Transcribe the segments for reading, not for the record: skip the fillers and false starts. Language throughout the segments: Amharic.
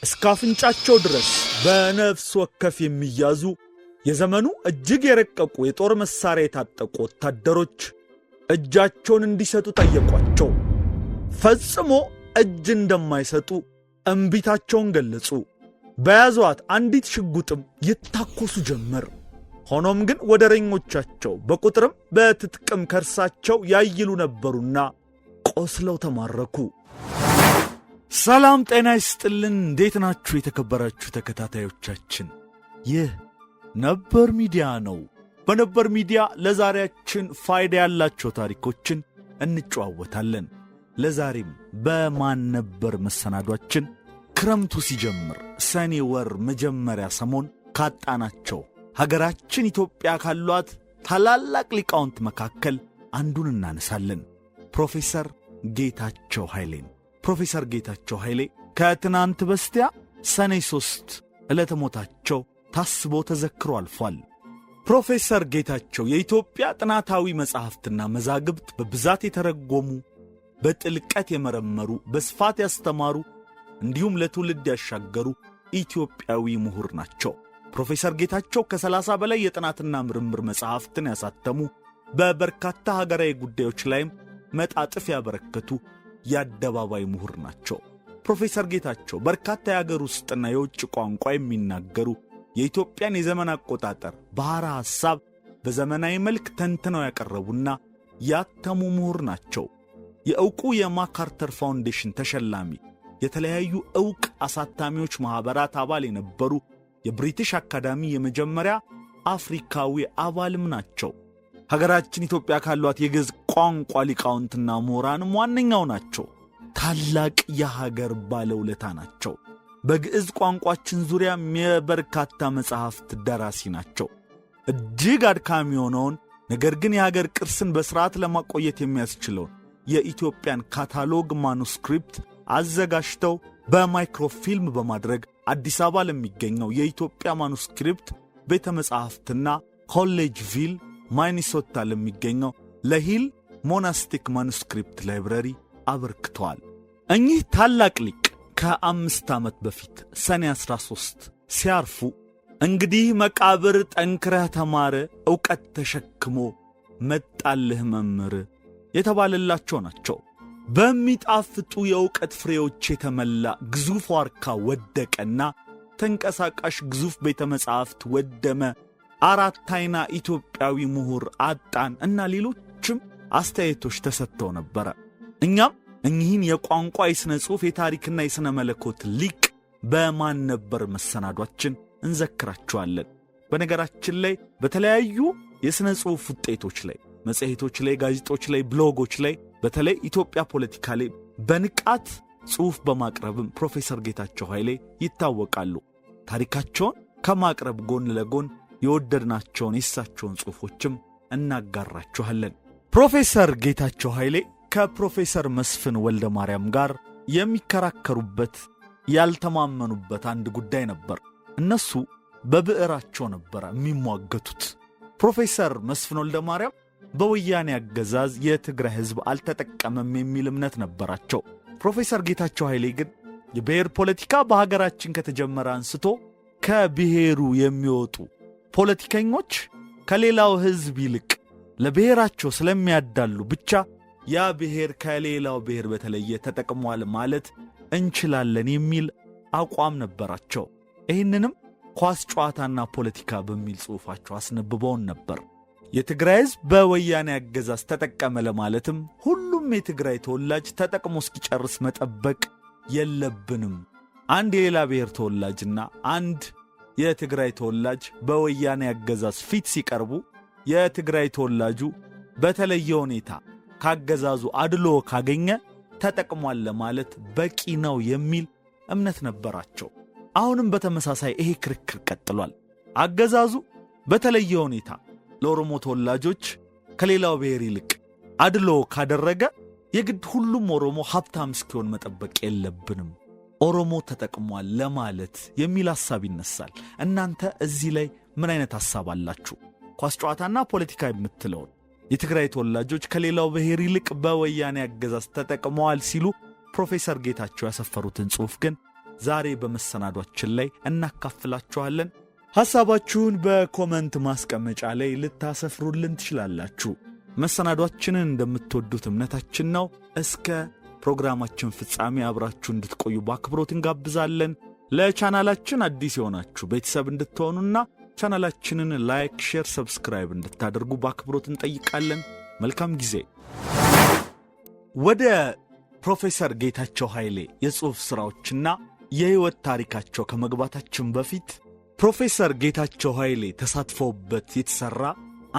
እስካፍንጫቸው ድረስ በነፍስ ወከፍ የሚያዙ የዘመኑ እጅግ የረቀቁ የጦር መሳሪያ የታጠቁ ወታደሮች እጃቸውን እንዲሰጡ ጠየቋቸው። ፈጽሞ እጅ እንደማይሰጡ እምቢታቸውን ገለጹ። በያዟት አንዲት ሽጉጥም ይታኮሱ ጀመር። ሆኖም ግን ወደረኞቻቸው በቁጥርም በትጥቅም ከርሳቸው ያይሉ ነበሩና ቆስለው ተማረኩ። ሰላም ጤና ይስጥልን። እንዴት ናችሁ የተከበራችሁ ተከታታዮቻችን? ይህ ነበር ሚዲያ ነው። በነበር ሚዲያ ለዛሬያችን ፋይዳ ያላቸው ታሪኮችን እንጨዋወታለን። ለዛሬም በማን ነበር መሰናዷችን ክረምቱ ሲጀምር ሰኔ ወር መጀመሪያ ሰሞን ካጣናቸው ሀገራችን ኢትዮጵያ ካሏት ታላላቅ ሊቃውንት መካከል አንዱን እናነሳለን። ፕሮፌሰር ጌታቸው ኃይሌን። ፕሮፌሰር ጌታቸው ኃይሌ ከትናንት በስቲያ ሰኔ 3 ዕለተ ሞታቸው ታስቦ ተዘክሮ አልፏል። ፕሮፌሰር ጌታቸው የኢትዮጵያ ጥናታዊ መጻሕፍትና መዛግብት በብዛት የተረጎሙ፣ በጥልቀት የመረመሩ፣ በስፋት ያስተማሩ እንዲሁም ለትውልድ ያሻገሩ ኢትዮጵያዊ ምሁር ናቸው። ፕሮፌሰር ጌታቸው ከ30 በላይ የጥናትና ምርምር መጻሕፍትን ያሳተሙ፣ በበርካታ ሀገራዊ ጉዳዮች ላይም መጣጥፍ ያበረከቱ የአደባባይ ምሁር ናቸው። ፕሮፌሰር ጌታቸው በርካታ የአገር ውስጥና የውጭ ቋንቋ የሚናገሩ የኢትዮጵያን የዘመን አቆጣጠር ባሕረ ሐሳብ በዘመናዊ መልክ ተንትነው ያቀረቡና ያተሙ ምሁር ናቸው። የዕውቁ የማካርተር ፋውንዴሽን ተሸላሚ፣ የተለያዩ ዕውቅ አሳታሚዎች ማኅበራት አባል የነበሩ፣ የብሪቲሽ አካዳሚ የመጀመሪያ አፍሪካዊ አባልም ናቸው። ሀገራችን ኢትዮጵያ ካሏት የግዕዝ ቋንቋ ሊቃውንትና ምሁራንም ዋነኛው ናቸው። ታላቅ የሀገር ባለውለታ ናቸው። በግዕዝ ቋንቋችን ዙሪያ የበርካታ መጻሕፍት ደራሲ ናቸው። እጅግ አድካሚ የሆነውን ነገር ግን የሀገር ቅርስን በሥርዓት ለማቆየት የሚያስችለውን የኢትዮጵያን ካታሎግ ማኑስክሪፕት አዘጋጅተው በማይክሮፊልም በማድረግ አዲስ አበባ ለሚገኘው የኢትዮጵያ ማኑስክሪፕት ቤተ መጻሕፍትና ኮሌጅ ቪል ማይኒሶታ ለሚገኘው ለሂል ሞናስቲክ ማኑስክሪፕት ላይብረሪ አበርክተዋል። እኚህ ታላቅ ሊቅ ከ5 ዓመት በፊት ሰኔ 13 ሲያርፉ እንግዲህ መቃብር ጠንክረህ ተማረ፣ ዕውቀት ተሸክሞ መጣልህ መምህር የተባለላቸው ናቸው። በሚጣፍጡ የዕውቀት ፍሬዎች የተመላ ግዙፍ ዋርካ ወደቀና ተንቀሳቃሽ ግዙፍ ቤተ መጻሕፍት ወደመ፣ አራት አይና ኢትዮጵያዊ ምሁር አጣን እና ሌሎችም አስተያየቶች ተሰጥተው ነበረ። እኛም እኚህን የቋንቋ የሥነ ጽሑፍ የታሪክና የሥነ መለኮት ሊቅ በማን ነበር መሰናዷችን እንዘክራቸዋለን። በነገራችን ላይ በተለያዩ የሥነ ጽሑፍ ውጤቶች ላይ፣ መጽሔቶች ላይ፣ ጋዜጦች ላይ፣ ብሎጎች ላይ በተለይ ኢትዮጵያ ፖለቲካ ላይ በንቃት ጽሑፍ በማቅረብም ፕሮፌሰር ጌታቸው ኃይሌ ይታወቃሉ። ታሪካቸውን ከማቅረብ ጎን ለጎን የወደድናቸውን የእሳቸውን ጽሑፎችም እናጋራችኋለን። ፕሮፌሰር ጌታቸው ኃይሌ ከፕሮፌሰር መስፍን ወልደ ማርያም ጋር የሚከራከሩበት ያልተማመኑበት አንድ ጉዳይ ነበር። እነሱ በብዕራቸው ነበረ የሚሟገቱት። ፕሮፌሰር መስፍን ወልደ ማርያም በወያኔ አገዛዝ የትግራይ ሕዝብ አልተጠቀመም የሚል እምነት ነበራቸው። ፕሮፌሰር ጌታቸው ኃይሌ ግን የብሔር ፖለቲካ በሀገራችን ከተጀመረ አንስቶ ከብሔሩ የሚወጡ ፖለቲከኞች ከሌላው ሕዝብ ይልቅ ለብሔራቸው ስለሚያዳሉ ብቻ ያ ብሔር ከሌላው ብሔር በተለየ ተጠቅሟል ማለት እንችላለን የሚል አቋም ነበራቸው። ይህንንም ኳስ ጨዋታና ፖለቲካ በሚል ጽሑፋቸው አስነብበውን ነበር። የትግራይ ሕዝብ በወያኔ አገዛዝ ተጠቀመ ለማለትም ሁሉም የትግራይ ተወላጅ ተጠቅሞ እስኪጨርስ መጠበቅ የለብንም። አንድ የሌላ ብሔር ተወላጅና አንድ የትግራይ ተወላጅ በወያኔ አገዛዝ ፊት ሲቀርቡ የትግራይ ተወላጁ በተለየ ሁኔታ ካገዛዙ አድሎ ካገኘ ተጠቅሟል ለማለት በቂ ነው የሚል እምነት ነበራቸው። አሁንም በተመሳሳይ ይሄ ክርክር ቀጥሏል። አገዛዙ በተለየ ሁኔታ ለኦሮሞ ተወላጆች ከሌላው ብሔር ይልቅ አድሎ ካደረገ የግድ ሁሉም ኦሮሞ ሀብታም እስኪሆን መጠበቅ የለብንም፣ ኦሮሞ ተጠቅሟል ለማለት የሚል ሐሳብ ይነሳል። እናንተ እዚህ ላይ ምን አይነት ሐሳብ አላችሁ? ኳስ ጨዋታና ፖለቲካ የምትለውን የትግራይ ተወላጆች ከሌላው ብሔር ይልቅ በወያኔ አገዛዝ ተጠቅመዋል ሲሉ ፕሮፌሰር ጌታቸው ያሰፈሩትን ጽሑፍ ግን ዛሬ በመሰናዷችን ላይ እናካፍላችኋለን። ሐሳባችሁን በኮሜንት ማስቀመጫ ላይ ልታሰፍሩልን ትችላላችሁ። መሰናዷችንን እንደምትወዱት እምነታችን ነው። እስከ ፕሮግራማችን ፍጻሜ አብራችሁ እንድትቆዩ በአክብሮት እንጋብዛለን። ለቻናላችን አዲስ የሆናችሁ ቤተሰብ እንድትሆኑና ቻናላችንን ላይክ፣ ሼር፣ ሰብስክራይብ እንድታደርጉ በአክብሮት እንጠይቃለን። መልካም ጊዜ። ወደ ፕሮፌሰር ጌታቸው ኃይሌ የጽሑፍ ሥራዎችና የሕይወት ታሪካቸው ከመግባታችን በፊት ፕሮፌሰር ጌታቸው ኃይሌ ተሳትፈውበት የተሠራ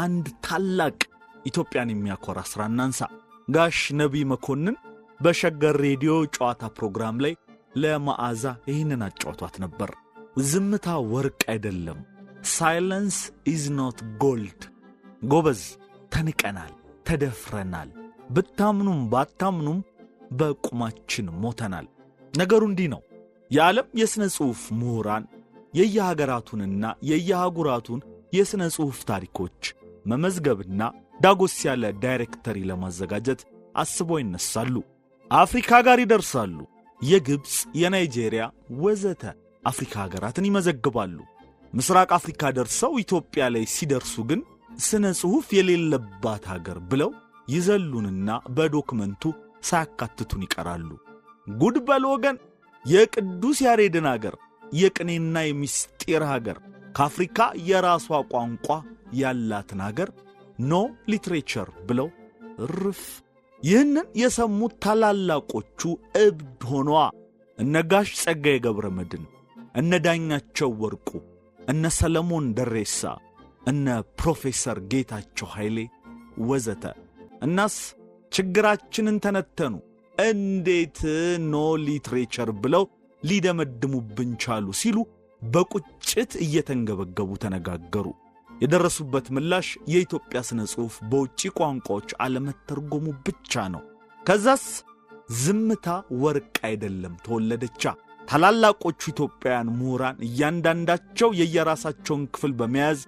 አንድ ታላቅ ኢትዮጵያን የሚያኮራ ሥራ እናንሳ። ጋሽ ነቢይ መኮንን በሸገር ሬዲዮ ጨዋታ ፕሮግራም ላይ ለመዓዛ ይህንን አጫውቷት ነበር። ዝምታ ወርቅ አይደለም፣ ሳይለንስ ኢዝ ኖት ጎልድ። ጎበዝ፣ ተንቀናል፣ ተደፍረናል። ብታምኑም ባታምኑም በቁማችን ሞተናል። ነገሩ እንዲህ ነው። የዓለም የሥነ ጽሑፍ ምሁራን የየሀገራቱንና የየአህጉራቱን የሥነ ጽሑፍ ታሪኮች መመዝገብና ዳጎስ ያለ ዳይሬክተሪ ለማዘጋጀት አስበው ይነሳሉ። አፍሪካ ጋር ይደርሳሉ። የግብፅ፣ የናይጄሪያ ወዘተ አፍሪካ ሀገራትን ይመዘግባሉ። ምስራቅ አፍሪካ ደርሰው ኢትዮጵያ ላይ ሲደርሱ ግን ስነ ጽሑፍ የሌለባት ሀገር ብለው ይዘሉንና በዶክመንቱ ሳያካትቱን ይቀራሉ። ጉድ በል ወገን! የቅዱስ ያሬድን ሀገር፣ የቅኔና የሚስጢር ሀገር፣ ከአፍሪካ የራሷ ቋንቋ ያላትን ሀገር ኖ ሊትሬቸር ብለው ርፍ። ይህንን የሰሙት ታላላቆቹ እብድ ሆኗ። እነ ጋሽ ጸጋዬ ገብረ መድኅን፣ እነ ዳኛቸው ወርቁ፣ እነ ሰለሞን ደሬሳ፣ እነ ፕሮፌሰር ጌታቸው ኃይሌ ወዘተ። እናስ ችግራችንን ተነተኑ። እንዴት ኖ ሊትሬቸር ብለው ሊደመድሙብን ቻሉ ሲሉ በቁጭት እየተንገበገቡ ተነጋገሩ። የደረሱበት ምላሽ የኢትዮጵያ ስነ ጽሑፍ በውጪ ቋንቋዎች አለመተርጎሙ ብቻ ነው። ከዛስ ዝምታ ወርቅ አይደለም ተወለደቻ። ታላላቆቹ ኢትዮጵያውያን ምሁራን እያንዳንዳቸው የየራሳቸውን ክፍል በመያዝ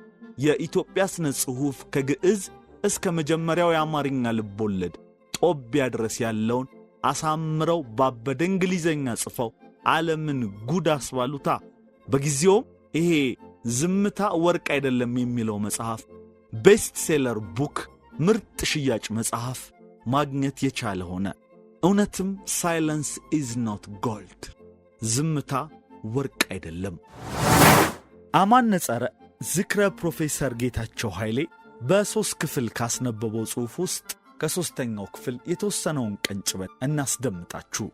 የኢትዮጵያ ስነ ጽሑፍ ከግዕዝ እስከ መጀመሪያው የአማርኛ ልቦለድ ጦቢያ ድረስ ያለውን አሳምረው ባበደ እንግሊዘኛ ጽፈው ዓለምን ጉድ አስባሉታ። በጊዜውም ይሄ ዝምታ ወርቅ አይደለም የሚለው መጽሐፍ ቤስት ሴለር ቡክ፣ ምርጥ ሽያጭ መጽሐፍ ማግኘት የቻለ ሆነ። እውነትም ሳይለንስ ኢዝ ኖት ጎልድ፣ ዝምታ ወርቅ አይደለም። አማን ነጸረ ዝክረ ፕሮፌሰር ጌታቸው ኃይሌ በ3 ክፍል ካስነበበው ጽሑፍ ውስጥ ከ3ኛው ክፍል የተወሰነውን ቀንጭበን እናስደምጣችሁ።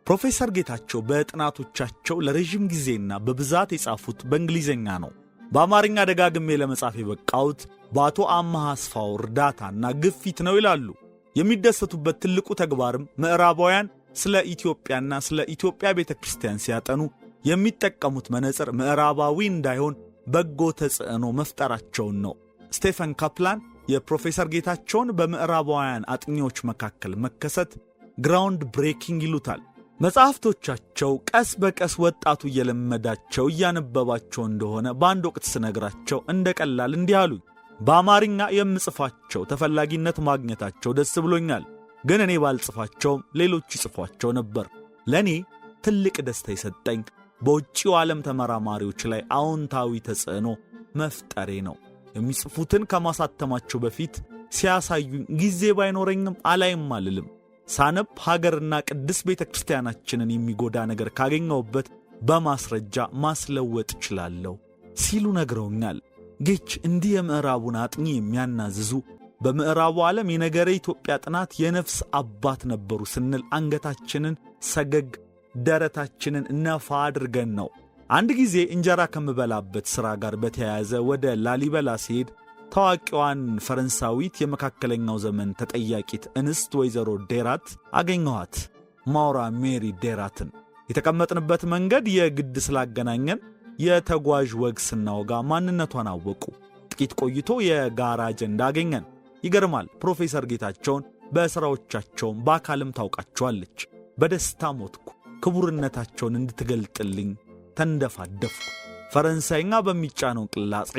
ፕሮፌሰር ጌታቸው በጥናቶቻቸው ለረዥም ጊዜና በብዛት የጻፉት በእንግሊዝኛ ነው። በአማርኛ ደጋግሜ ለመጻፍ የበቃሁት በአቶ አምሃ አስፋው እርዳታና ግፊት ነው ይላሉ። የሚደሰቱበት ትልቁ ተግባርም ምዕራባውያን ስለ ኢትዮጵያና ስለ ኢትዮጵያ ቤተ ክርስቲያን ሲያጠኑ የሚጠቀሙት መነጽር ምዕራባዊ እንዳይሆን በጎ ተጽዕኖ መፍጠራቸውን ነው። ስቴፈን ካፕላን የፕሮፌሰር ጌታቸውን በምዕራባውያን አጥኚዎች መካከል መከሰት ግራውንድ ብሬኪንግ ይሉታል። መጽሐፍቶቻቸው ቀስ በቀስ ወጣቱ እየለመዳቸው እያነበባቸው እንደሆነ በአንድ ወቅት ስነግራቸው እንደ ቀላል እንዲህ አሉኝ። በአማርኛ የምጽፋቸው ተፈላጊነት ማግኘታቸው ደስ ብሎኛል፣ ግን እኔ ባልጽፋቸውም ሌሎች ይጽፏቸው ነበር። ለእኔ ትልቅ ደስታ የሰጠኝ በውጭው ዓለም ተመራማሪዎች ላይ አዎንታዊ ተጽዕኖ መፍጠሬ ነው። የሚጽፉትን ከማሳተማቸው በፊት ሲያሳዩኝ ጊዜ ባይኖረኝም አላይም አልልም። ሳነብ ሀገርና ቅድስ ቤተ ክርስቲያናችንን የሚጎዳ ነገር ካገኘውበት በማስረጃ ማስለወጥ እችላለሁ ሲሉ ነግረውኛል። ጌች እንዲህ የምዕራቡን አጥኚ የሚያናዝዙ በምዕራቡ ዓለም የነገረ ኢትዮጵያ ጥናት የነፍስ አባት ነበሩ ስንል አንገታችንን ሰገግ ደረታችንን ነፋ አድርገን ነው። አንድ ጊዜ እንጀራ ከምበላበት ሥራ ጋር በተያያዘ ወደ ላሊበላ ሲሄድ ታዋቂዋን ፈረንሳዊት የመካከለኛው ዘመን ተጠያቂት እንስት ወይዘሮ ዴራት አገኘኋት። ማውራ ሜሪ ዴራትን። የተቀመጥንበት መንገድ የግድ ስላገናኘን የተጓዥ ወግ ስናወጋ ማንነቷን አወቁ። ጥቂት ቆይቶ የጋራ አጀንዳ አገኘን። ይገርማል። ፕሮፌሰር ጌታቸውን በሥራዎቻቸውም በአካልም ታውቃቸዋለች። በደስታ ሞትኩ። ክቡርነታቸውን እንድትገልጥልኝ ተንደፋደፍኩ። ፈረንሳይኛ በሚጫነው ቅላጼ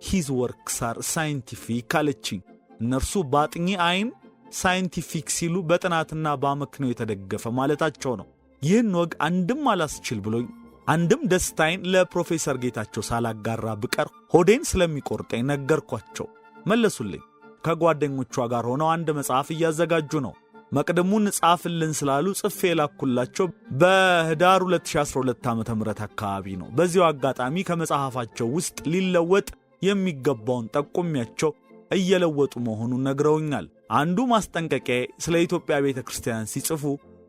ሂዝ ወርክስ አር ሳይንቲፊክ አለችኝ። እነርሱ በአጥኚ አይን ሳይንቲፊክ ሲሉ በጥናትና በአመክንዮ የተደገፈ ማለታቸው ነው። ይህን ወግ አንድም አላስችል ብሎኝ አንድም ደስታዬን ለፕሮፌሰር ጌታቸው ሳላጋራ ብቀር ሆዴን ስለሚቆርጠኝ ነገርኳቸው። መለሱልኝ። ከጓደኞቿ ጋር ሆነው አንድ መጽሐፍ እያዘጋጁ ነው። መቅደሙን ጻፍልን ስላሉ ጽፌ ላኩላቸው በህዳር 2012 ዓ.ም አካባቢ ነው። በዚሁ አጋጣሚ ከመጽሐፋቸው ውስጥ ሊለወጥ የሚገባውን ጠቁሚያቸው እየለወጡ መሆኑን ነግረውኛል። አንዱ ማስጠንቀቂያ ስለ ኢትዮጵያ ቤተክርስቲያን ሲጽፉ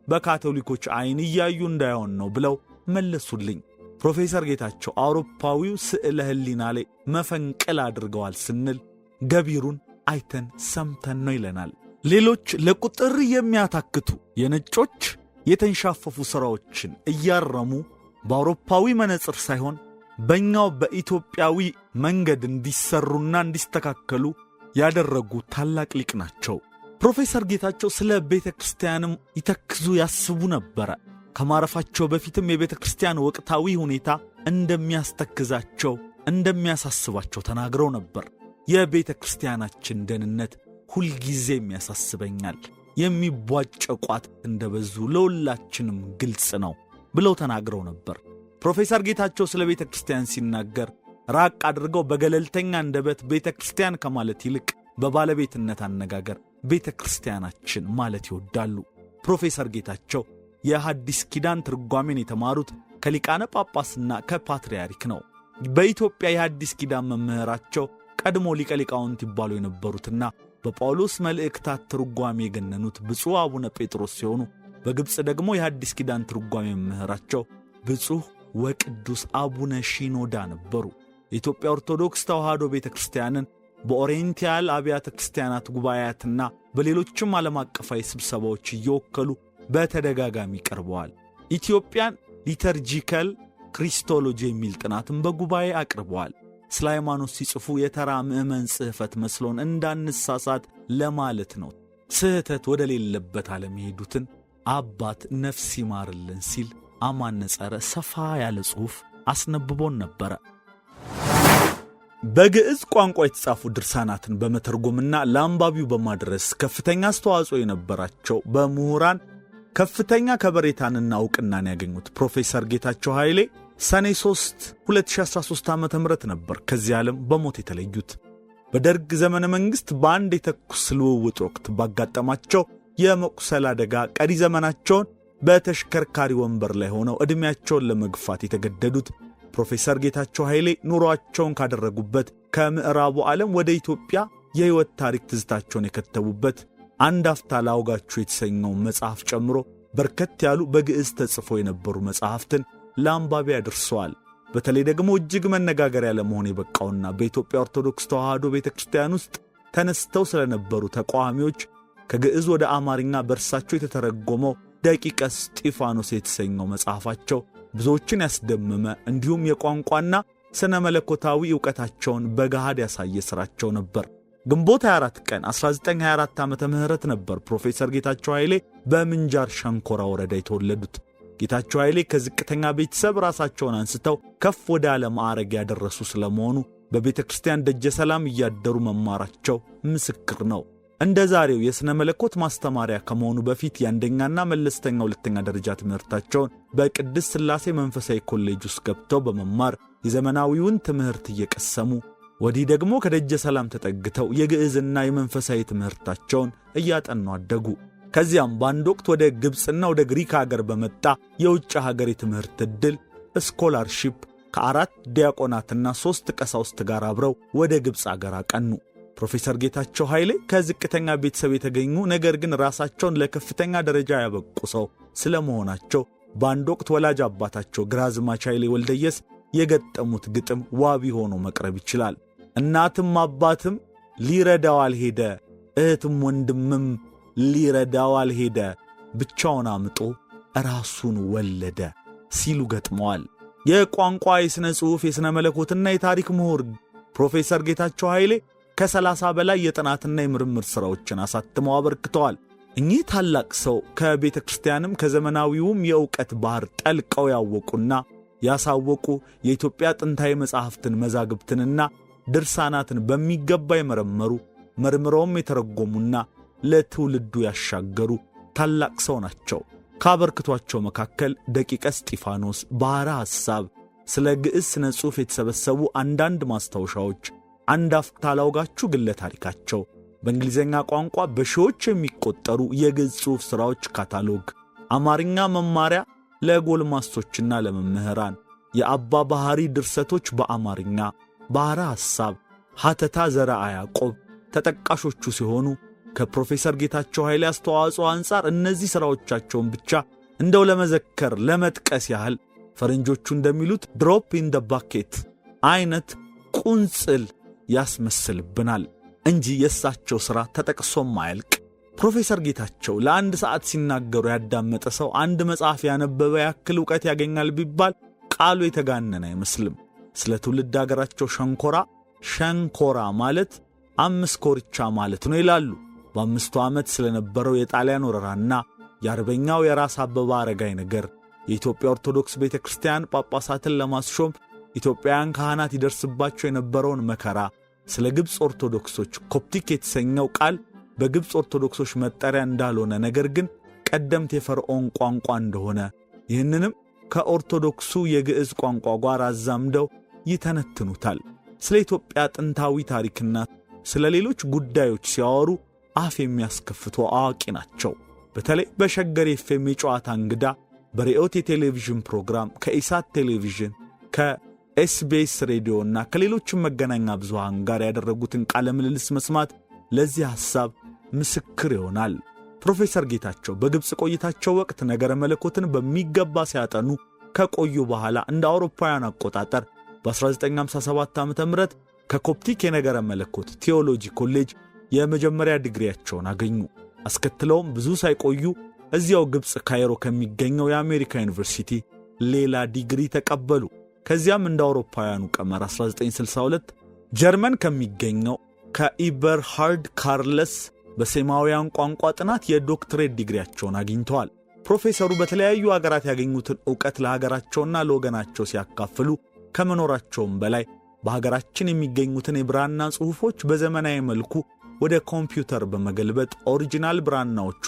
በካቶሊኮች አይን እያዩ እንዳይሆን ነው ብለው መለሱልኝ። ፕሮፌሰር ጌታቸው አውሮፓዊው ስዕለ ህሊና ላይ መፈንቅል አድርገዋል ስንል ገቢሩን አይተን ሰምተን ነው ይለናል። ሌሎች ለቁጥር የሚያታክቱ የነጮች የተንሻፈፉ ሥራዎችን እያረሙ በአውሮፓዊ መነጽር ሳይሆን በእኛው በኢትዮጵያዊ መንገድ እንዲሰሩና እንዲስተካከሉ ያደረጉ ታላቅ ሊቅ ናቸው። ፕሮፌሰር ጌታቸው ስለ ቤተ ክርስቲያንም ይተክዙ ያስቡ ነበረ። ከማረፋቸው በፊትም የቤተ ክርስቲያን ወቅታዊ ሁኔታ እንደሚያስተክዛቸው እንደሚያሳስባቸው ተናግረው ነበር። የቤተ ክርስቲያናችን ደህንነት ሁልጊዜም ያሳስበኛል፣ የሚቧጨቋት እንደበዙ ለሁላችንም ግልጽ ነው ብለው ተናግረው ነበር። ፕሮፌሰር ጌታቸው ስለ ቤተ ክርስቲያን ሲናገር ራቅ አድርገው በገለልተኛ አንደበት ቤተ ክርስቲያን ከማለት ይልቅ በባለቤትነት አነጋገር ቤተ ክርስቲያናችን ማለት ይወዳሉ። ፕሮፌሰር ጌታቸው የሐዲስ ኪዳን ትርጓሜን የተማሩት ከሊቃነ ጳጳስና ከፓትርያርክ ነው። በኢትዮጵያ የሐዲስ ኪዳን መምህራቸው ቀድሞ ሊቀ ሊቃውንት ይባሉ የነበሩትና በጳውሎስ መልእክታት ትርጓሜ የገነኑት ብፁዕ አቡነ ጴጥሮስ ሲሆኑ በግብጽ ደግሞ የሐዲስ ኪዳን ትርጓሜ መምህራቸው ብፁዕ ወቅዱስ አቡነ ሺኖዳ ነበሩ። የኢትዮጵያ ኦርቶዶክስ ተዋሕዶ ቤተክርስቲያንን በኦሪየንታል አብያተ ክርስቲያናት ጉባኤያትና በሌሎችም ዓለም አቀፋዊ ስብሰባዎች እየወከሉ በተደጋጋሚ ቀርበዋል። ኢትዮጵያን ሊተርጂካል ክሪስቶሎጂ የሚል ጥናትን በጉባኤ አቅርበዋል። ስለ ሃይማኖት ሲጽፉ የተራ ምዕመን ጽሕፈት መስሎን እንዳንሳሳት ለማለት ነው። ስህተት ወደ ሌለበት ዓለም የሄዱትን አባት ነፍስ ይማርልን ሲል አማነጸረ ሰፋ ያለ ጽሑፍ አስነብቦን ነበረ። በግዕዝ ቋንቋ የተጻፉ ድርሳናትን በመተርጎምና ለአንባቢው በማድረስ ከፍተኛ አስተዋጽኦ የነበራቸው በምሁራን ከፍተኛ ከበሬታንና ዕውቅናን ያገኙት ፕሮፌሰር ጌታቸው ኃይሌ ሰኔ 3 2013 ዓ.ም ነበር ከዚህ ዓለም በሞት የተለዩት። በደርግ ዘመነ መንግሥት በአንድ የተኩስ ልውውጥ ወቅት ባጋጠማቸው የመቁሰል አደጋ ቀሪ ዘመናቸውን በተሽከርካሪ ወንበር ላይ ሆነው ዕድሜያቸውን ለመግፋት የተገደዱት ፕሮፌሰር ጌታቸው ኃይሌ ኑሮአቸውን ካደረጉበት ከምዕራቡ ዓለም ወደ ኢትዮጵያ የሕይወት ታሪክ ትዝታቸውን የከተቡበት አንድ አፍታ ላውጋችሁ የተሰኘው መጽሐፍ ጨምሮ በርከት ያሉ በግዕዝ ተጽፎ የነበሩ መጽሐፍትን ለአንባቢ አድርሰዋል። በተለይ ደግሞ እጅግ መነጋገሪያ ለመሆን የበቃውና በኢትዮጵያ ኦርቶዶክስ ተዋሕዶ ቤተክርስቲያን ውስጥ ተነስተው ስለነበሩ ተቃዋሚዎች ከግዕዝ ወደ አማርኛ በእርሳቸው የተተረጎመው ደቂቀ እስጢፋኖስ የተሰኘው መጽሐፋቸው ብዙዎችን ያስደመመ እንዲሁም የቋንቋና ስነ መለኮታዊ ዕውቀታቸውን በገሃድ ያሳየ ሥራቸው ነበር። ግንቦት 24 ቀን 1924 ዓመተ ምህረት ነበር ፕሮፌሰር ጌታቸው ኃይሌ በምንጃር ሸንኮራ ወረዳ የተወለዱት። ጌታቸው ኃይሌ ከዝቅተኛ ቤተሰብ ራሳቸውን አንስተው ከፍ ወደ ዓለም ማዕረግ ያደረሱ ስለመሆኑ በቤተ ክርስቲያን ደጀ ሰላም እያደሩ መማራቸው ምስክር ነው። እንደ ዛሬው የሥነ መለኮት ማስተማሪያ ከመሆኑ በፊት የአንደኛና መለስተኛ ሁለተኛ ደረጃ ትምህርታቸውን በቅድስት ሥላሴ መንፈሳዊ ኮሌጅ ውስጥ ገብተው በመማር የዘመናዊውን ትምህርት እየቀሰሙ ወዲህ ደግሞ ከደጀ ሰላም ተጠግተው የግዕዝና የመንፈሳዊ ትምህርታቸውን እያጠኑ አደጉ። ከዚያም በአንድ ወቅት ወደ ግብፅና ወደ ግሪክ ሀገር በመጣ የውጭ ሀገር የትምህርት ዕድል ስኮላርሺፕ ከ4 ዲያቆናትና 3 ቀሳውስት ጋር አብረው ወደ ግብፅ አገር አቀኑ። ፕሮፌሰር ጌታቸው ኃይሌ ከዝቅተኛ ቤተሰብ የተገኙ ነገር ግን ራሳቸውን ለከፍተኛ ደረጃ ያበቁ ሰው ስለመሆናቸው በአንድ ወቅት ወላጅ አባታቸው ግራዝማች ኃይሌ ወልደየስ የገጠሙት ግጥም ዋቢ ሆኖ መቅረብ ይችላል። እናትም አባትም ሊረዳው አልሄደ፣ እህትም ወንድምም ሊረዳው አልሄደ፣ ብቻውን አምጦ ራሱን ወለደ ሲሉ ገጥመዋል። የቋንቋ የሥነ ጽሑፍ የሥነ መለኮትና የታሪክ ምሁር ፕሮፌሰር ጌታቸው ኃይሌ ከ30 በላይ የጥናትና የምርምር ሥራዎችን አሳትመው አበርክተዋል። እኚህ ታላቅ ሰው ከቤተ ክርስቲያንም ከዘመናዊውም የዕውቀት ባሕር ጠልቀው ያወቁና ያሳወቁ የኢትዮጵያ ጥንታዊ መጻሕፍትን መዛግብትንና ድርሳናትን በሚገባ የመረመሩ መርምረውም የተረጎሙና ለትውልዱ ያሻገሩ ታላቅ ሰው ናቸው። ካበርክቷቸው መካከል ደቂቀ እስጢፋኖስ፣ ባህረ ሐሳብ፣ ስለ ግዕዝ ስነ ጽሑፍ የተሰበሰቡ አንዳንድ ማስታወሻዎች፣ አንድ አፍታ ላውጋችሁ ግለ ታሪካቸው፣ በእንግሊዝኛ ቋንቋ በሺዎች የሚቆጠሩ የግዕዝ ጽሑፍ ሥራዎች ካታሎግ፣ አማርኛ መማሪያ ለጎልማሶችና ለመምህራን፣ የአባ ባህሪ ድርሰቶች በአማርኛ፣ ባህረ ሐሳብ፣ ሐተታ ዘርዓ ያዕቆብ ተጠቃሾቹ ሲሆኑ ከፕሮፌሰር ጌታቸው ኃይሌ አስተዋጽኦ አንጻር እነዚህ ሥራዎቻቸውን ብቻ እንደው ለመዘከር ለመጥቀስ ያህል ፈረንጆቹ እንደሚሉት ድሮፕ ኢን ደ ባኬት አይነት ቁንጽል ያስመስልብናል እንጂ የእሳቸው ሥራ ተጠቅሶም አያልቅ። ፕሮፌሰር ጌታቸው ለአንድ ሰዓት ሲናገሩ ያዳመጠ ሰው አንድ መጽሐፍ ያነበበ ያክል ዕውቀት ያገኛል ቢባል ቃሉ የተጋነነ አይመስልም። ስለ ትውልድ አገራቸው ሸንኮራ ማለት 5 ኮርቻ ማለት ነው ይላሉ። በ5ቱ ዓመት ስለነበረው የጣሊያን ወረራና የአርበኛው የራስ አበበ አረጋይ ነገር፣ የኢትዮጵያ ኦርቶዶክስ ቤተክርስቲያን ጳጳሳትን ለማስሾም ኢትዮጵያውያን ካህናት ይደርስባቸው የነበረውን መከራ፣ ስለ ግብጽ ኦርቶዶክሶች ኮፕቲክ የተሰኘው ቃል በግብጽ ኦርቶዶክሶች መጠሪያ እንዳልሆነ ነገር ግን ቀደምት የፈርዖን ቋንቋ እንደሆነ ይህንንም ከኦርቶዶክሱ የግዕዝ ቋንቋ ጋር አዛምደው ይተነትኑታል። ስለ ኢትዮጵያ ጥንታዊ ታሪክና ስለ ሌሎች ጉዳዮች ሲያወሩ አፍ የሚያስከፍቱ አዋቂ ናቸው። በተለይ በሸገር ኤፍኤም የጨዋታ እንግዳ በርዕዮት የቴሌቪዥን ፕሮግራም ከኢሳት ቴሌቪዥን ከኤስቢኤስ ሬዲዮና ከሌሎችም መገናኛ ብዙሃን ጋር ያደረጉትን ቃለ ምልልስ መስማት ለዚህ ሐሳብ ምስክር ይሆናል። ፕሮፌሰር ጌታቸው በግብጽ ቆይታቸው ወቅት ነገረ መለኮትን በሚገባ ሲያጠኑ ከቆዩ በኋላ እንደ አውሮፓውያን አቆጣጠር በ1957 ዓ.ም ከኮፕቲክ የነገረ መለኮት ቴዎሎጂ ኮሌጅ የመጀመሪያ ዲግሪያቸውን አገኙ። አስከትለውም ብዙ ሳይቆዩ እዚያው ግብጽ ካይሮ ከሚገኘው የአሜሪካ ዩኒቨርሲቲ ሌላ ዲግሪ ተቀበሉ። ከዚያም እንደ አውሮፓውያኑ ቀመር 1962 ጀርመን ከሚገኘው ከኢበርሃርድ ካርለስ በሴማውያን ቋንቋ ጥናት የዶክትሬት ዲግሪያቸውን አግኝተዋል። ፕሮፌሰሩ በተለያዩ አገራት ያገኙትን ዕውቀት ለሀገራቸውና ለወገናቸው ሲያካፍሉ ከመኖራቸውም በላይ በሀገራችን የሚገኙትን የብራና ጽሑፎች በዘመናዊ መልኩ ወደ ኮምፒውተር በመገልበጥ ኦሪጂናል ብራናዎቹ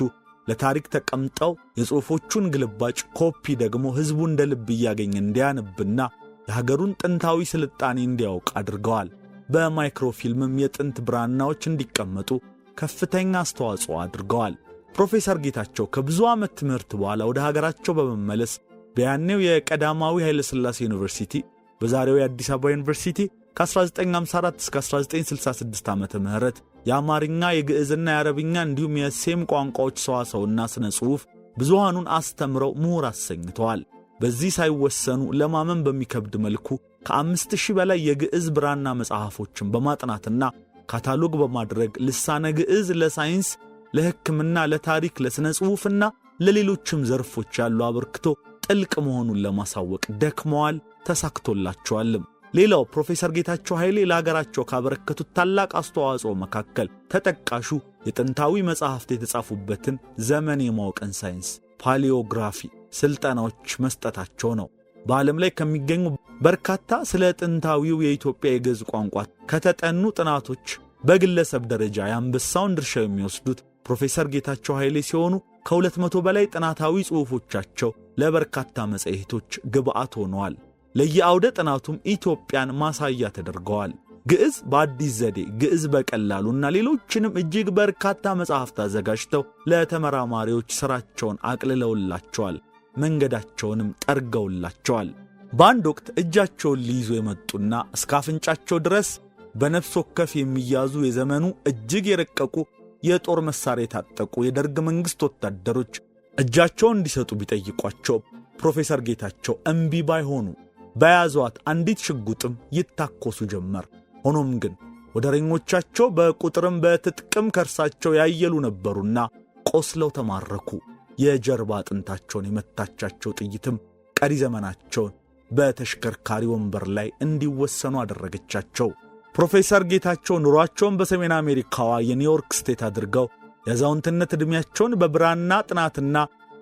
ለታሪክ ተቀምጠው የጽሑፎቹን ግልባጭ ኮፒ ደግሞ ሕዝቡ እንደ ልብ እያገኘ እንዲያነብና የሀገሩን ጥንታዊ ስልጣኔ እንዲያውቅ አድርገዋል። በማይክሮፊልምም የጥንት ብራናዎች እንዲቀመጡ ከፍተኛ አስተዋጽኦ አድርገዋል። ፕሮፌሰር ጌታቸው ከብዙ ዓመት ትምህርት በኋላ ወደ ሀገራቸው በመመለስ በያኔው የቀዳማዊ ኃይለ ሥላሴ ዩኒቨርሲቲ በዛሬው የአዲስ አበባ ዩኒቨርሲቲ ከ1954 እስከ 1966 ዓመተ ምህረት የአማርኛ የግዕዝና የአረብኛ እንዲሁም የሴም ቋንቋዎች ሰዋሰውና ስነ ጽሑፍ ብዙሃኑን አስተምረው ምሁር አሰኝተዋል። በዚህ ሳይወሰኑ ለማመን በሚከብድ መልኩ ከ5000 በላይ የግዕዝ ብራና መጽሐፎችን በማጥናትና ካታሎግ በማድረግ ልሳነ ግዕዝ ለሳይንስ፣ ለሕክምና፣ ለታሪክ፣ ለስነ ጽሑፍና ለሌሎችም ዘርፎች ያለው አበርክቶ ጥልቅ መሆኑን ለማሳወቅ ደክመዋል፣ ተሳክቶላቸዋልም። ሌላው ፕሮፌሰር ጌታቸው ኃይሌ ለሀገራቸው ካበረከቱት ታላቅ አስተዋጽኦ መካከል ተጠቃሹ የጥንታዊ መጻሕፍት የተጻፉበትን ዘመን የማወቅን ሳይንስ ፓሊዮግራፊ ስልጠናዎች መስጠታቸው ነው። በዓለም ላይ ከሚገኙ በርካታ ስለ ጥንታዊው የኢትዮጵያ የግዕዝ ቋንቋ ከተጠኑ ጥናቶች በግለሰብ ደረጃ የአንበሳውን ድርሻ የሚወስዱት ፕሮፌሰር ጌታቸው ኃይሌ ሲሆኑ ከ200 በላይ ጥናታዊ ጽሑፎቻቸው ለበርካታ መጽሔቶች ግብዓት ሆነዋል። ለየአውደ ጥናቱም ኢትዮጵያን ማሳያ ተደርገዋል። ግዕዝ በአዲስ ዘዴ፣ ግዕዝ በቀላሉና ሌሎችንም እጅግ በርካታ መጻሕፍት አዘጋጅተው ለተመራማሪዎች ሥራቸውን አቅልለውላቸዋል፣ መንገዳቸውንም ጠርገውላቸዋል። በአንድ ወቅት እጃቸውን ሊይዙ የመጡና እስከ አፍንጫቸው ድረስ በነፍስ ወከፍ የሚያዙ የዘመኑ እጅግ የረቀቁ የጦር መሳሪያ የታጠቁ የደርግ መንግሥት ወታደሮች እጃቸውን እንዲሰጡ ቢጠይቋቸው ፕሮፌሰር ጌታቸው እምቢ ባይሆኑ በያዟት አንዲት ሽጉጥም ይታኮሱ ጀመር። ሆኖም ግን ወደረኞቻቸው በቁጥርም በትጥቅም ከርሳቸው ያየሉ ነበሩና ቆስለው ተማረኩ። የጀርባ አጥንታቸውን የመታቻቸው ጥይትም ቀሪ ዘመናቸውን በተሽከርካሪ ወንበር ላይ እንዲወሰኑ አደረገቻቸው። ፕሮፌሰር ጌታቸው ኑሯቸውን በሰሜን አሜሪካዋ የኒውዮርክ ስቴት አድርገው የአዛውንትነት ዕድሜያቸውን በብራና ጥናትና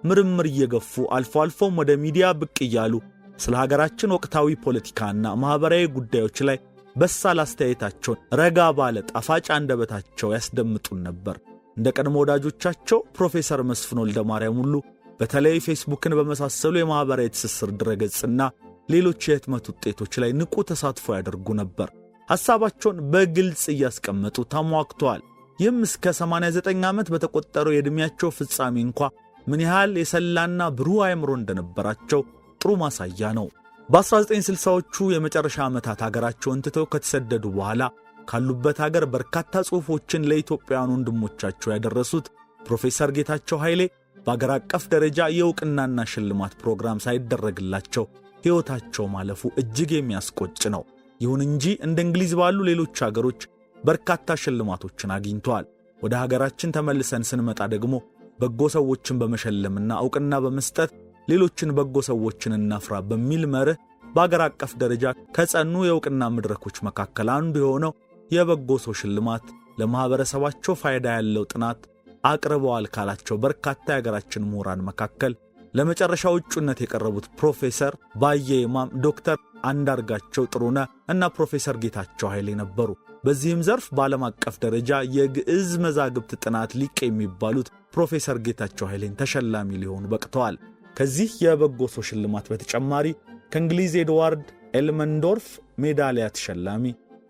ምርምር እየገፉ አልፎ አልፎም ወደ ሚዲያ ብቅ እያሉ ስለ ሀገራችን ወቅታዊ ፖለቲካና ማኅበራዊ ጉዳዮች ላይ በሳል አስተያየታቸውን ረጋ ባለ ጣፋጭ አንደበታቸው ያስደምጡን ነበር። እንደ ቀድሞ ወዳጆቻቸው ፕሮፌሰር መስፍን ወልደ ማርያም ሁሉ በተለይ ፌስቡክን በመሳሰሉ የማህበራዊ ትስስር ድረገጽና ሌሎች የህትመት ውጤቶች ላይ ንቁ ተሳትፎ ያደርጉ ነበር። ሐሳባቸውን በግልጽ እያስቀመጡ ተሟግተዋል። ይህም እስከ 89 ዓመት በተቆጠረው የዕድሜያቸው ፍጻሜ እንኳ ምን ያህል የሰላና ብሩህ አእምሮ እንደነበራቸው ጥሩ ማሳያ ነው። በ1960ዎቹ የመጨረሻ ዓመታት ሀገራቸውን ትተው ከተሰደዱ በኋላ ካሉበት ሀገር በርካታ ጽሑፎችን ለኢትዮጵያውያን ወንድሞቻቸው ያደረሱት ፕሮፌሰር ጌታቸው ኃይሌ በአገር አቀፍ ደረጃ የእውቅናና ሽልማት ፕሮግራም ሳይደረግላቸው ሕይወታቸው ማለፉ እጅግ የሚያስቆጭ ነው። ይሁን እንጂ እንደ እንግሊዝ ባሉ ሌሎች ሀገሮች በርካታ ሽልማቶችን አግኝተዋል። ወደ ሀገራችን ተመልሰን ስንመጣ ደግሞ በጎ ሰዎችን በመሸለምና ዕውቅና በመስጠት ሌሎችን በጎ ሰዎችን እናፍራ በሚል መርህ በአገር አቀፍ ደረጃ ከጸኑ የዕውቅና መድረኮች መካከል አንዱ የሆነው የበጎ ሰው ሽልማት ለማህበረሰባቸው ፋይዳ ያለው ጥናት አቅርበዋል ካላቸው በርካታ የሀገራችን ምሁራን መካከል ለመጨረሻው እጩነት የቀረቡት ፕሮፌሰር ባየ ይማም፣ ዶክተር አንዳርጋቸው ጥሩነህ እና ፕሮፌሰር ጌታቸው ኃይሌ ነበሩ። በዚህም ዘርፍ በዓለም አቀፍ ደረጃ የግዕዝ መዛግብት ጥናት ሊቅ የሚባሉት ፕሮፌሰር ጌታቸው ኃይሌን ተሸላሚ ሊሆኑ በቅተዋል። ከዚህ የበጎ ሰው ሽልማት በተጨማሪ ከእንግሊዝ ኤድዋርድ ኤልመንዶርፍ ሜዳሊያ ተሸላሚ፣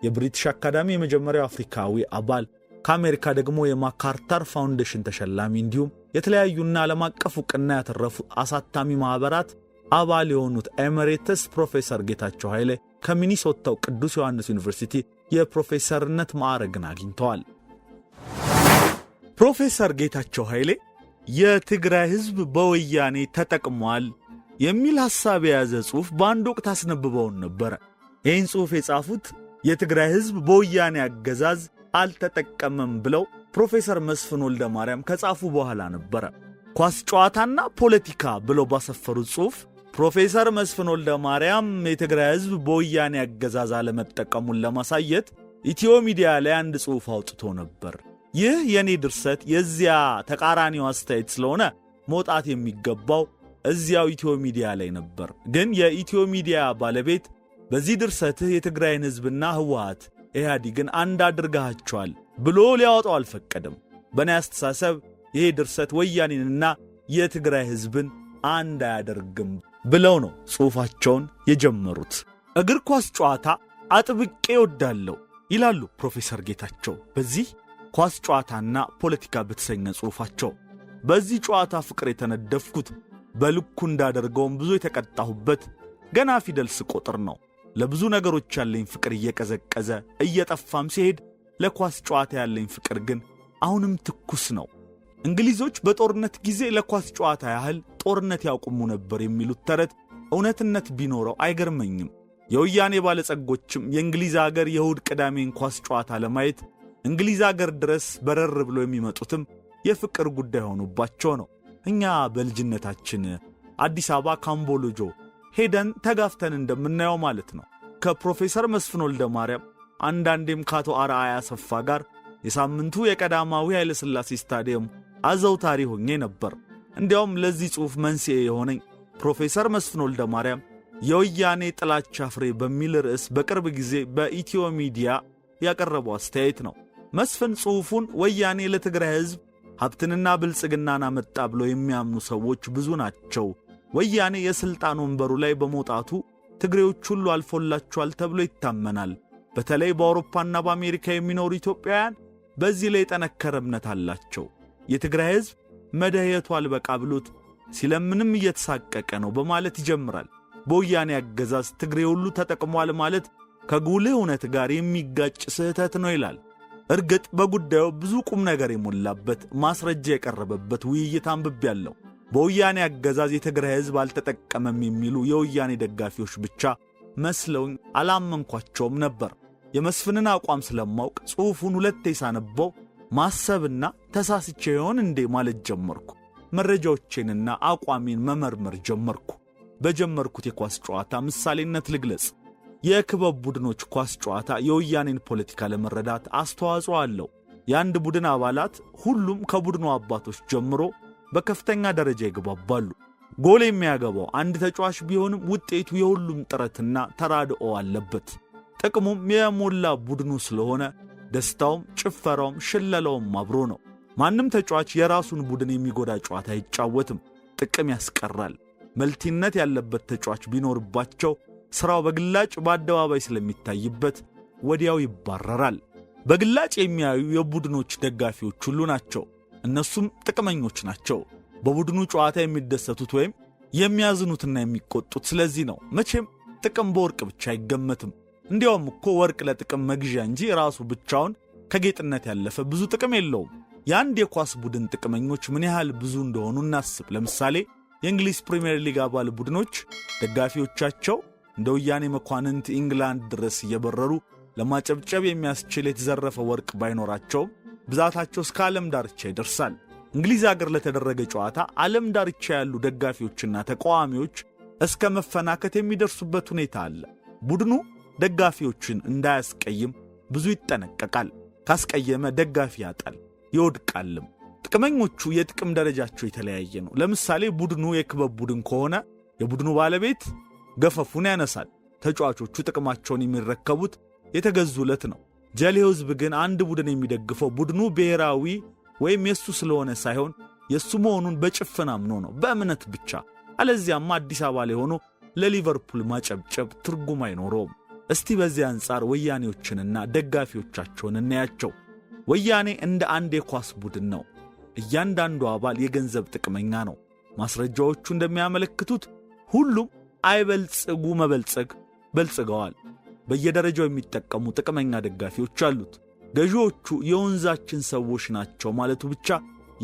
የብሪቲሽ አካዳሚ የመጀመሪያው አፍሪካዊ አባል፣ ከአሜሪካ ደግሞ የማካርታር ፋውንዴሽን ተሸላሚ እንዲሁም የተለያዩና ዓለም አቀፍ ዕውቅና ያተረፉ አሳታሚ ማኅበራት አባል የሆኑት ኤሜሬተስ ፕሮፌሰር ጌታቸው ኃይሌ ከሚኒሶታው ቅዱስ ዮሐንስ ዩኒቨርሲቲ የፕሮፌሰርነት ማዕረግን አግኝተዋል። ፕሮፌሰር ጌታቸው ኃይሌ የትግራይ ሕዝብ በወያኔ ተጠቅሟል የሚል ሐሳብ የያዘ ጽሑፍ በአንድ ወቅት አስነብበውን ነበረ። ይህን ጽሑፍ የጻፉት የትግራይ ሕዝብ በወያኔ አገዛዝ አልተጠቀመም ብለው ፕሮፌሰር መስፍን ወልደ ማርያም ከጻፉ በኋላ ነበረ። ኳስ ጨዋታና ፖለቲካ ብለው ባሰፈሩት ጽሑፍ ፕሮፌሰር መስፍን ወልደ ማርያም የትግራይ ሕዝብ በወያኔ አገዛዝ አለመጠቀሙን ለማሳየት ኢትዮ ሚዲያ ላይ አንድ ጽሑፍ አውጥቶ ነበር። ይህ የኔ ድርሰት የዚያ ተቃራኒው አስተያየት ስለሆነ መውጣት የሚገባው እዚያው ኢትዮ ሚዲያ ላይ ነበር። ግን የኢትዮ ሚዲያ ባለቤት በዚህ ድርሰትህ የትግራይን ሕዝብና ህወሓት ኢህአዴግን አንድ አድርጋቸዋል ብሎ ሊያወጣው አልፈቀደም። በእኔ አስተሳሰብ ይሄ ድርሰት ወያኔንና የትግራይ ሕዝብን አንድ አያደርግም ብለው ነው ጽሑፋቸውን የጀመሩት። እግር ኳስ ጨዋታ አጥብቄ እወዳለሁ ይላሉ ፕሮፌሰር ጌታቸው በዚህ ኳስ ጨዋታና ፖለቲካ በተሰኘ ጽሑፋቸው። በዚህ ጨዋታ ፍቅር የተነደፍኩት በልኩ እንዳደርገውም ብዙ የተቀጣሁበት ገና ፊደል ስቆጥር ነው። ለብዙ ነገሮች ያለኝ ፍቅር እየቀዘቀዘ እየጠፋም ሲሄድ ለኳስ ጨዋታ ያለኝ ፍቅር ግን አሁንም ትኩስ ነው። እንግሊዞች በጦርነት ጊዜ ለኳስ ጨዋታ ያህል ጦርነት ያቆሙ ነበር የሚሉት ተረት እውነትነት ቢኖረው አይገርመኝም። የወያኔ ባለጸጎችም የእንግሊዝ አገር የእሁድ ቅዳሜን ኳስ ጨዋታ ለማየት እንግሊዝ አገር ድረስ በረር ብሎ የሚመጡትም የፍቅር ጉዳይ ሆኑባቸው ነው። እኛ በልጅነታችን አዲስ አበባ ካምቦሎጆ ሄደን ተጋፍተን እንደምናየው ማለት ነው። ከፕሮፌሰር መስፍን ወልደ ማርያም አንዳንዴም ከአቶ አርአያ ሰፋ ጋር የሳምንቱ የቀዳማዊ ኃይለ ሥላሴ ስታዲየም አዘውታሪ ሆኜ ነበር። እንዲያውም ለዚህ ጽሑፍ መንስኤ የሆነኝ ፕሮፌሰር መስፍን ወልደ ማርያም የወያኔ ጥላቻ ፍሬ በሚል ርዕስ በቅርብ ጊዜ በኢትዮ ሚዲያ ያቀረበው አስተያየት ነው። መስፍን ጽሑፉን ወያኔ ለትግራይ ሕዝብ ሀብትንና ብልጽግናን አመጣ ብለው የሚያምኑ ሰዎች ብዙ ናቸው፣ ወያኔ የሥልጣን ወንበሩ ላይ በመውጣቱ ትግሬዎች ሁሉ አልፎላቸዋል ተብሎ ይታመናል። በተለይ በአውሮፓና በአሜሪካ የሚኖሩ ኢትዮጵያውያን በዚህ ላይ የጠነከረ እምነት አላቸው። የትግራይ ሕዝብ መደህየቱ አልበቃ ብሎት ሲለምንም እየተሳቀቀ ነው በማለት ይጀምራል። በወያኔ አገዛዝ ትግሬ ሁሉ ተጠቅሟል ማለት ከጉልህ እውነት ጋር የሚጋጭ ስህተት ነው ይላል። እርግጥ በጉዳዩ ብዙ ቁም ነገር የሞላበት ማስረጃ የቀረበበት ውይይት አንብቤያለሁ። በወያኔ አገዛዝ የትግራይ ሕዝብ አልተጠቀመም የሚሉ የወያኔ ደጋፊዎች ብቻ መስለውኝ አላመንኳቸውም ነበር። የመስፍንን አቋም ስለማውቅ ጽሑፉን ሁለቴ ሳነበው ማሰብና ተሳስቼ ይሆን እንዴ ማለት ጀመርኩ። መረጃዎቼንና አቋሜን መመርመር ጀመርኩ። በጀመርኩት የኳስ ጨዋታ ምሳሌነት ልግለጽ። የክበብ ቡድኖች ኳስ ጨዋታ የወያኔን ፖለቲካ ለመረዳት አስተዋጽኦ አለው። የአንድ ቡድን አባላት ሁሉም ከቡድኑ አባቶች ጀምሮ በከፍተኛ ደረጃ ይግባባሉ። ጎል የሚያገባው አንድ ተጫዋች ቢሆንም ውጤቱ የሁሉም ጥረትና ተራድኦ አለበት። ጥቅሙም የሞላ ቡድኑ ስለሆነ ደስታውም ጭፈራውም ሽለላውም አብሮ ነው። ማንም ተጫዋች የራሱን ቡድን የሚጎዳ ጨዋታ አይጫወትም። ጥቅም ያስቀራል። መልቲነት ያለበት ተጫዋች ቢኖርባቸው ስራው በግላጭ በአደባባይ ስለሚታይበት ወዲያው ይባረራል። በግላጭ የሚያዩ የቡድኖች ደጋፊዎች ሁሉ ናቸው። እነሱም ጥቅመኞች ናቸው። በቡድኑ ጨዋታ የሚደሰቱት ወይም የሚያዝኑትና የሚቆጡት ስለዚህ ነው። መቼም ጥቅም በወርቅ ብቻ አይገመትም። እንዲያውም እኮ ወርቅ ለጥቅም መግዣ እንጂ ራሱ ብቻውን ከጌጥነት ያለፈ ብዙ ጥቅም የለውም። የአንድ የኳስ ቡድን ጥቅመኞች ምን ያህል ብዙ እንደሆኑ እናስብ። ለምሳሌ የእንግሊዝ ፕሪሚየር ሊግ አባል ቡድኖች ደጋፊዎቻቸው እንደ ወያኔ መኳንንት ኢንግላንድ ድረስ እየበረሩ ለማጨብጨብ የሚያስችል የተዘረፈ ወርቅ ባይኖራቸውም ብዛታቸው እስከ ዓለም ዳርቻ ይደርሳል። እንግሊዝ አገር ለተደረገ ጨዋታ ዓለም ዳርቻ ያሉ ደጋፊዎችና ተቃዋሚዎች እስከ መፈናከት የሚደርሱበት ሁኔታ አለ። ቡድኑ ደጋፊዎችን እንዳያስቀይም ብዙ ይጠነቀቃል። ካስቀየመ ደጋፊ ያጣል፣ ይወድቃልም። ጥቅመኞቹ የጥቅም ደረጃቸው የተለያየ ነው። ለምሳሌ ቡድኑ የክበብ ቡድን ከሆነ የቡድኑ ባለቤት ገፈፉን ያነሳል። ተጫዋቾቹ ጥቅማቸውን የሚረከቡት የተገዙለት ነው። ጀሌው ሕዝብ ግን አንድ ቡድን የሚደግፈው ቡድኑ ብሔራዊ ወይም የሱ ስለሆነ ሳይሆን የሱ መሆኑን በጭፍን አምኖ ነው፣ በእምነት ብቻ። አለዚያማ አዲስ አበባ ላይ ሆኖ ለሊቨርፑል ማጨብጨብ ትርጉም አይኖረውም። እስቲ በዚህ አንጻር ወያኔዎችንና ደጋፊዎቻቸውን እናያቸው። ወያኔ እንደ አንድ የኳስ ቡድን ነው። እያንዳንዱ አባል የገንዘብ ጥቅመኛ ነው። ማስረጃዎቹ እንደሚያመለክቱት ሁሉም አይበልጽጉ መበልጸግ በልጽገዋል። በየደረጃው የሚጠቀሙ ጥቅመኛ ደጋፊዎች አሉት። ገዢዎቹ የወንዛችን ሰዎች ናቸው ማለቱ ብቻ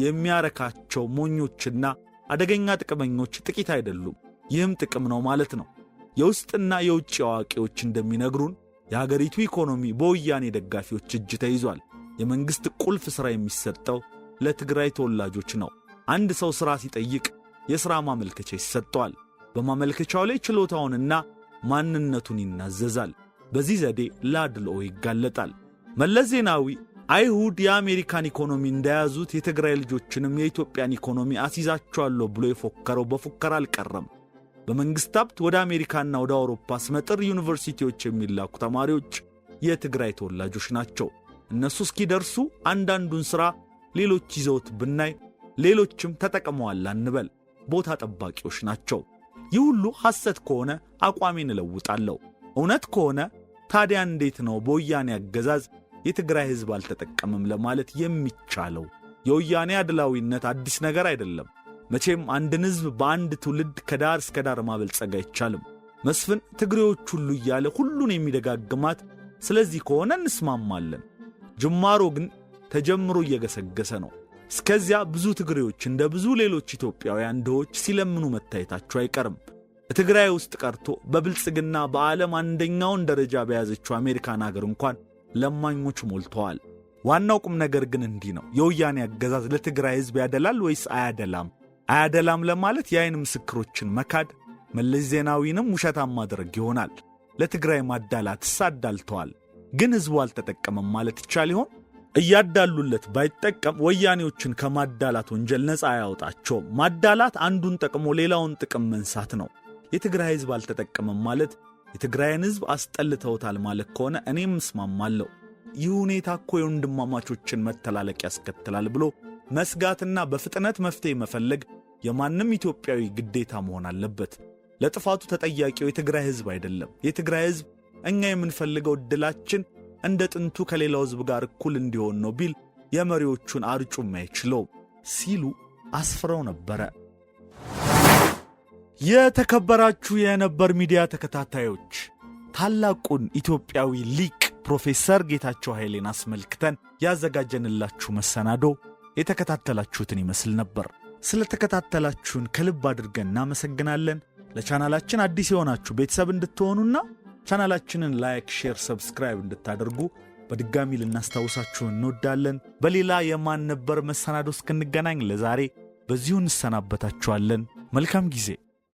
የሚያረካቸው ሞኞችና አደገኛ ጥቅመኞች ጥቂት አይደሉም። ይህም ጥቅም ነው ማለት ነው። የውስጥና የውጭ አዋቂዎች እንደሚነግሩን የሀገሪቱ ኢኮኖሚ በወያኔ ደጋፊዎች እጅ ተይዟል። የመንግሥት ቁልፍ ሥራ የሚሰጠው ለትግራይ ተወላጆች ነው። አንድ ሰው ሥራ ሲጠይቅ የሥራ ማመልከቻ ይሰጠዋል። በማመልከቻው ላይ ችሎታውንና ማንነቱን ይናዘዛል። በዚህ ዘዴ ለአድልኦ ይጋለጣል። መለስ ዜናዊ አይሁድ የአሜሪካን ኢኮኖሚ እንደያዙት የትግራይ ልጆችንም የኢትዮጵያን ኢኮኖሚ አስይዛቸዋለሁ ብሎ የፎከረው በፉከራ አልቀረም። በመንግሥት ሀብት ወደ አሜሪካና ወደ አውሮፓ ስመጥር ዩኒቨርሲቲዎች የሚላኩ ተማሪዎች የትግራይ ተወላጆች ናቸው። እነሱ እስኪደርሱ አንዳንዱን ሥራ ሌሎች ይዘውት ብናይ ሌሎችም ተጠቅመዋል አንበል፣ ቦታ ጠባቂዎች ናቸው። ይህ ሁሉ ሐሰት ከሆነ አቋሜን እለውጣለሁ። እውነት ከሆነ ታዲያ እንዴት ነው በወያኔ አገዛዝ የትግራይ ሕዝብ አልተጠቀምም ለማለት የሚቻለው? የወያኔ አድላዊነት አዲስ ነገር አይደለም። መቼም አንድን ሕዝብ በአንድ ትውልድ ከዳር እስከ ዳር ማበልጸግ አይቻልም። መስፍን ትግሬዎች ሁሉ እያለ ሁሉን የሚደጋግማት ስለዚህ ከሆነ እንስማማለን። ጅማሮ ግን ተጀምሮ እየገሰገሰ ነው። እስከዚያ ብዙ ትግሬዎች እንደ ብዙ ሌሎች ኢትዮጵያውያን ድሆች ሲለምኑ መታየታቸው አይቀርም። ትግራይ ውስጥ ቀርቶ በብልጽግና በዓለም አንደኛውን ደረጃ በያዘችው አሜሪካን አገር እንኳን ለማኞች ሞልተዋል። ዋናው ቁም ነገር ግን እንዲህ ነው። የወያኔ አገዛዝ ለትግራይ ሕዝብ ያደላል ወይስ አያደላም? አያደላም ለማለት የዓይን ምስክሮችን መካድ፣ መለስ ዜናዊንም ውሸታም ማድረግ ይሆናል። ለትግራይ ማዳላትስ አዳልተዋል። ግን ሕዝቡ አልተጠቀመም ማለት ይቻል ይሆን? እያዳሉለት ባይጠቀም ወያኔዎችን ከማዳላት ወንጀል ነፃ አያወጣቸውም። ማዳላት አንዱን ጠቅሞ ሌላውን ጥቅም መንሳት ነው። የትግራይ ሕዝብ አልተጠቀመም ማለት የትግራይን ሕዝብ አስጠልተውታል ማለት ከሆነ እኔም እስማማለሁ። ይህ ሁኔታ እኮ የወንድማማቾችን መተላለቅ ያስከትላል ብሎ መስጋትና በፍጥነት መፍትሄ መፈለግ የማንም ኢትዮጵያዊ ግዴታ መሆን አለበት። ለጥፋቱ ተጠያቂው የትግራይ ሕዝብ አይደለም። የትግራይ ሕዝብ እኛ የምንፈልገው ዕድላችን እንደ ጥንቱ ከሌላው ሕዝብ ጋር እኩል እንዲሆን ነው ቢል የመሪዎቹን አርጩም አይችለውም ሲሉ አስፍረው ነበረ። የተከበራችሁ የነበር ሚዲያ ተከታታዮች ታላቁን ኢትዮጵያዊ ሊቅ ፕሮፌሰር ጌታቸው ኃይሌን አስመልክተን ያዘጋጀንላችሁ መሰናዶ የተከታተላችሁትን ይመስል ነበር። ስለተከታተላችሁን ከልብ አድርገን እናመሰግናለን። ለቻናላችን አዲስ የሆናችሁ ቤተሰብ እንድትሆኑና ቻናላችንን ላይክ፣ ሼር፣ ሰብስክራይብ እንድታደርጉ በድጋሚ ልናስታውሳችሁ እንወዳለን። በሌላ የማን ነበር መሰናዶ እስክንገናኝ ለዛሬ በዚሁ እንሰናበታችኋለን። መልካም ጊዜ።